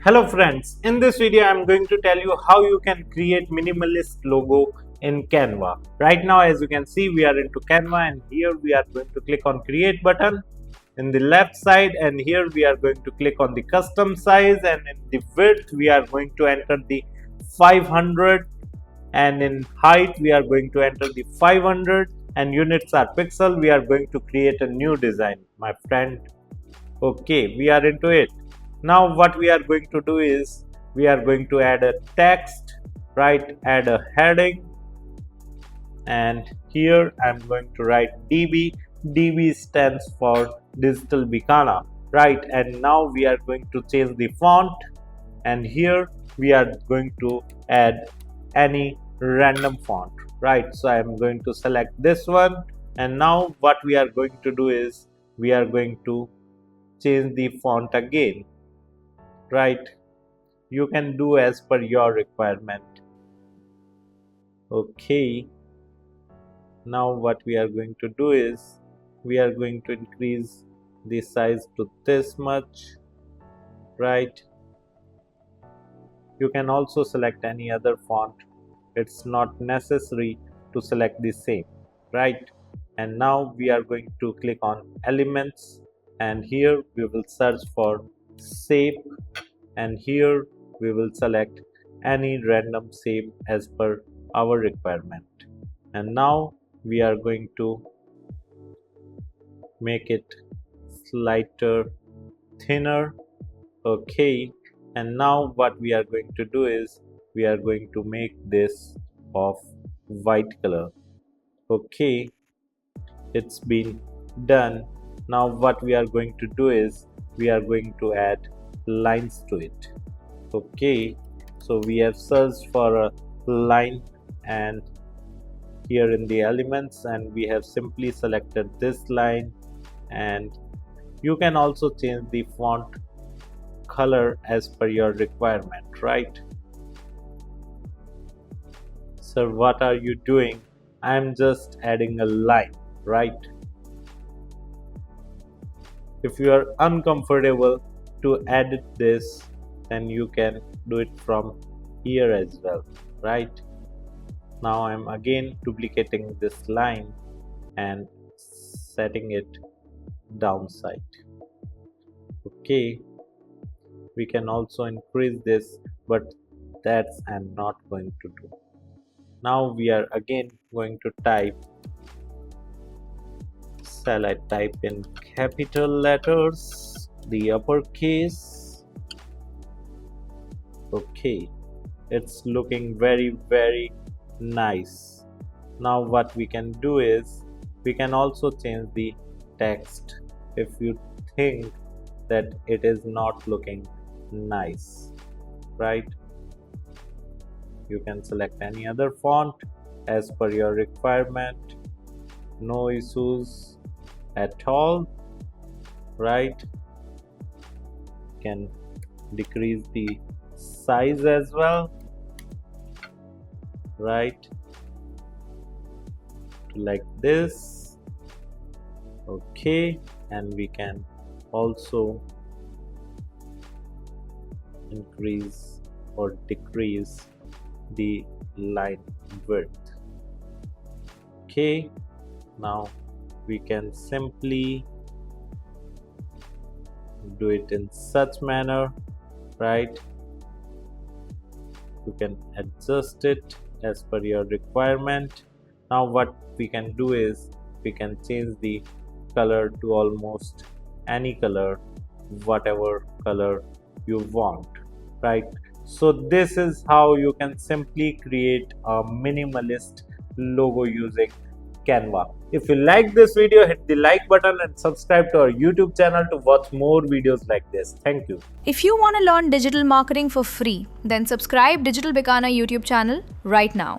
Hello friends, in this video I am going to tell you how you can create minimalist logo in Canva. Right now, as you can see, we are into Canva and here we are going to click on create button in the left side, and here we are going to click on the custom size, and in the width we are going to enter the 500, and in height we are going to enter the 500, and units are pixel. We are going to create a new design, my friend. Okay, we are into it. Now what we are going to do is we are going to add a text, right? Add a heading, and here I'm going to write DB. DB stands for digital Bikana, right? And now we are going to change the font, and here we are going to add any random font, right? So I'm going to select this one, and now what we are going to do is we are going to change the font again, right? You can do as per your requirement. Okay, now what we are going to do is we are going to increase the size to this much, right? You can also select any other font. It's not necessary to select the same, right? And now we are going to click on elements, and here we will search for shape, and here we will select any random shape as per our requirement. And now we are going to make it slighter thinner. Okay, and now what we are going to do is we are going to make this of white color. Okay, it's been done. Now what we are going to do is we are going to add lines to it. Okay, so we have searched for a line, and here in the elements, and we have simply selected this line, and you can also change the font color as per your requirement, right? So what are you doing? I'm just adding a line, right? If you are uncomfortable to edit this, then you can do it from here as well, right? Now I'm again duplicating this line and setting it downside. Okay, we can also increase this, but that's I'm not going to do. Now we are again going to type. Shall I type in capital letters, the uppercase? Okay, it's looking very nice. Now what we can do is we can also change the text if you think that it is not looking nice, right? You can select any other font as per your requirement. No issues at all, right? Can decrease the size as well, right? Like this. Okay, and we can also increase or decrease the line width. Okay, now we can simply do it in such manner, right? You can adjust it as per your requirement. Now what we can do is we can change the color to almost any color, whatever color you want, right? So this is how you can simply create a minimalist logo using Canva. If you like this video, hit the like button and subscribe to our YouTube channel to watch more videos like this. Thank you. If you want to learn digital marketing for free, then subscribe Digital Bikana YouTube channel right now.